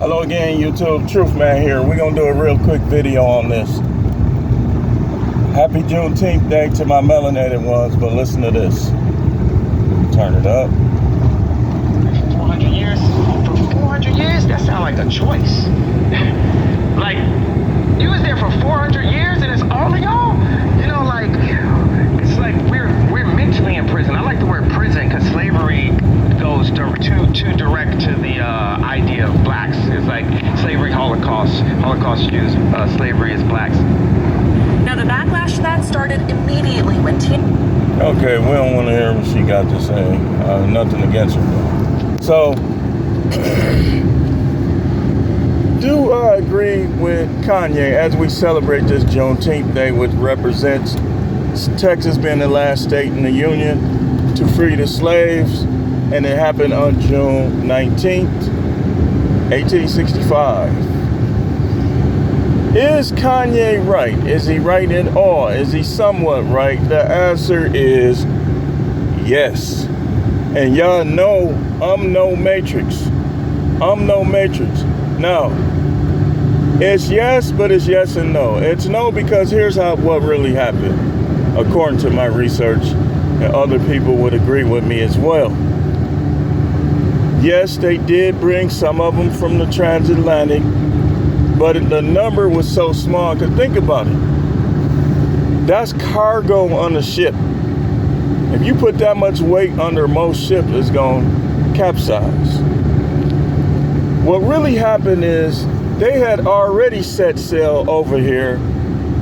Hello again, YouTube. Truth Man here. We're going to do a real quick video on this. Happy Juneteenth Day to my melanated ones, but listen to this. Turn it up. 400 years? For 400 years? That sounds like a choice. Like, you was there for 400 years and it's all of y'all? You know, like, it's like we're mentally in prison. I like the word prison because slavery goes too direct to the idea of blacks. It's like slavery, Holocaust Jews, slavery is blacks. Now the backlash to that started immediately when Okay, we don't want to hear what she got to say. Nothing against her. So, do I agree with Kanye as we celebrate this Juneteenth Day, which represents Texas being the last state in the Union to free the slaves, and it happened on June 19th, 1865. Is Kanye right? Is he right at all? Is he somewhat right? The answer is yes. And y'all know I'm no matrix. I'm no matrix. No. It's yes, but it's yes and no. It's no because here's what really happened, according to my research, and other people would agree with me as well. Yes, they did bring some of them from the transatlantic, but the number was so small. Because think about it. That's cargo on a ship. If you put that much weight under most ships, it's going to capsize. What really happened is they had already set sail over here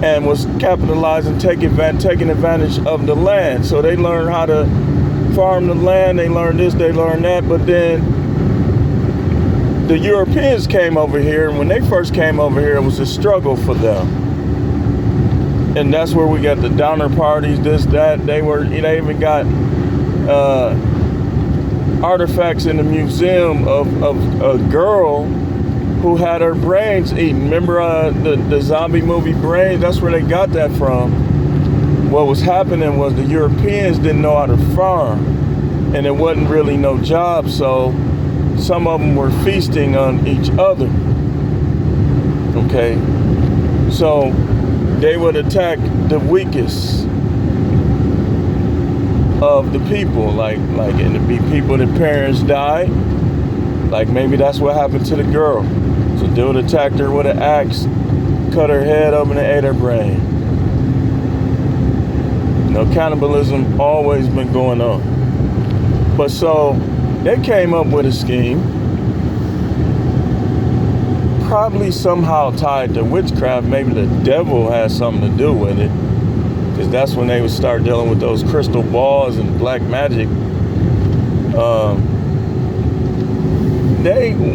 and was capitalizing, taking advantage of the land. So they learned how to farm the land. They learned this, they learned that. But then the Europeans came over here, and when they first came over here, it was a struggle for them. And that's where we got the downer parties, this, that. They even got artifacts in the museum of a girl who had her brains eaten. Remember the zombie movie Brains? That's where they got that from. What was happening was the Europeans didn't know how to farm, and it wasn't really no job, so some of them were feasting on each other. Okay, so they would attack the weakest of the people, and it'd be people that parents died. Like maybe that's what happened to the girl. So dude attacked her with an axe, cut her head open and ate her brain. You know, cannibalism always been going on. But so they came up with a scheme, probably somehow tied to witchcraft. Maybe the devil has something to do with it, because that's when they would start dealing with those crystal balls and black magic.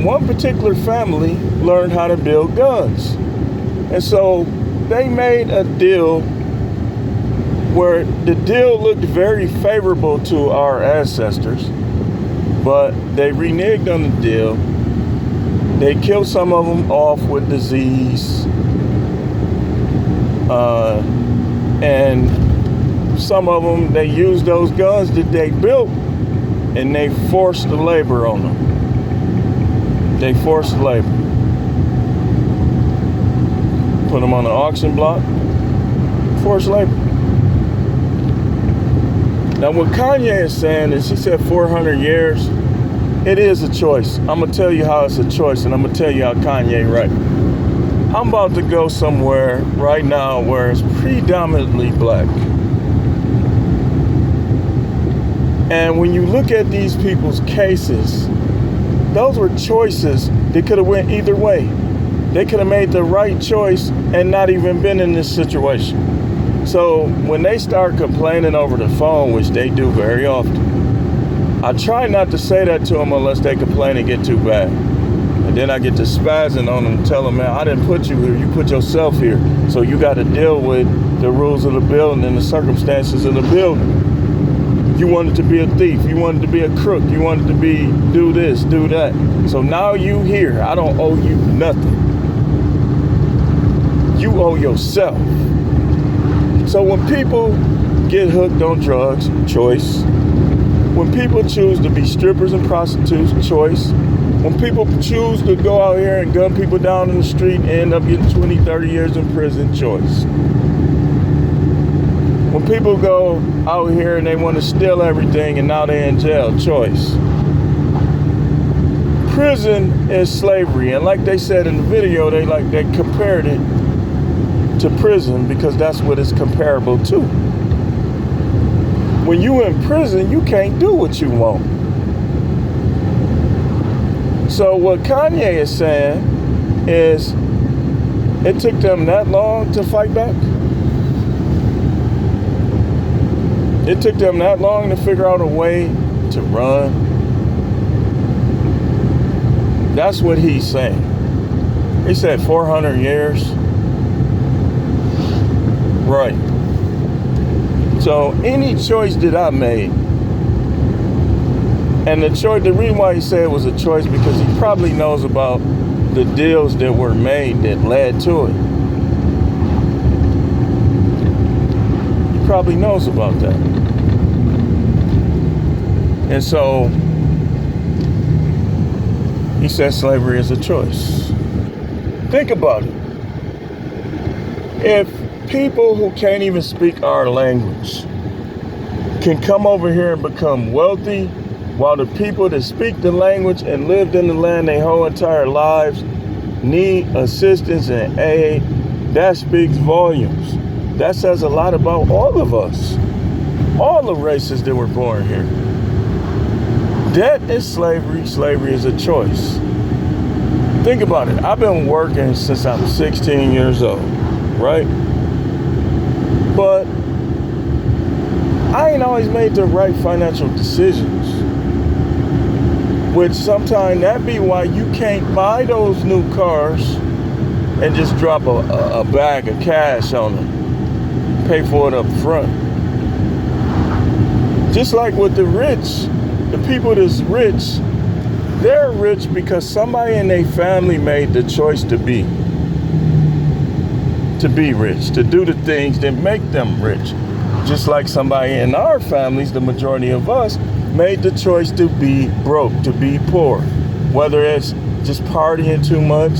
One particular family learned how to build guns. And so they made a deal where the deal looked very favorable to our ancestors, but they reneged on the deal. They killed some of them off with disease. And some of them, they used those guns that they built, and they forced the labor on them. They forced labor. Put them on the auction block. Forced labor. Now what Kanye is saying is, he said 400 years. It is a choice. I'm going to tell you how it's a choice, and I'm going to tell you how Kanye right. I'm about to go somewhere right now where it's predominantly black. And when you look at these people's cases, those were choices that could have went either way. They could have made the right choice and not even been in this situation. So when they start complaining over the phone, which they do very often, I try not to say that to them unless they complain and get too bad. And then I get to spazzing on them and tell them, man, I didn't put you here. You put yourself here. So you got to deal with the rules of the building and the circumstances of the building. You wanted to be a thief. You wanted to be a crook. You wanted to do this, do that. So now you here. I don't owe you nothing. You owe yourself. So when people get hooked on drugs, choice. When people choose to be strippers and prostitutes, choice. When people choose to go out here and gun people down in the street and end up getting 20, 30 years in prison, choice. When people go out here and they want to steal everything and now they're in jail, choice. Prison is slavery, and like they said in the video, they compared it to prison because that's what it's comparable to. When you in prison, you can't do what you want. So what Kanye is saying is, it took them that long to fight back? It took them that long to figure out a way to run? That's what he's saying. He said 400 years. Right. So any choice that I made, and the reason why he said it was a choice, because he probably knows about the deals that were made that led to it. He probably knows about that. And so he said slavery is a choice. Think about it. If people who can't even speak our language can come over here and become wealthy, while the people that speak the language and lived in the land their whole entire lives need assistance and aid, that speaks volumes. That says a lot about all of us, all the races that were born here. Debt is slavery. Slavery is a choice. Think about it. I've been working since I'm 16 years old, right? But I ain't always made the right financial decisions. Which sometimes that be why you can't buy those new cars and just drop a bag of cash on them. Pay for it up front. Just like with the rich. The people that's rich, they're rich because somebody in their family made the choice to be rich, to do the things that make them rich. Just like somebody in our families, the majority of us, made the choice to be broke, to be poor. Whether it's just partying too much,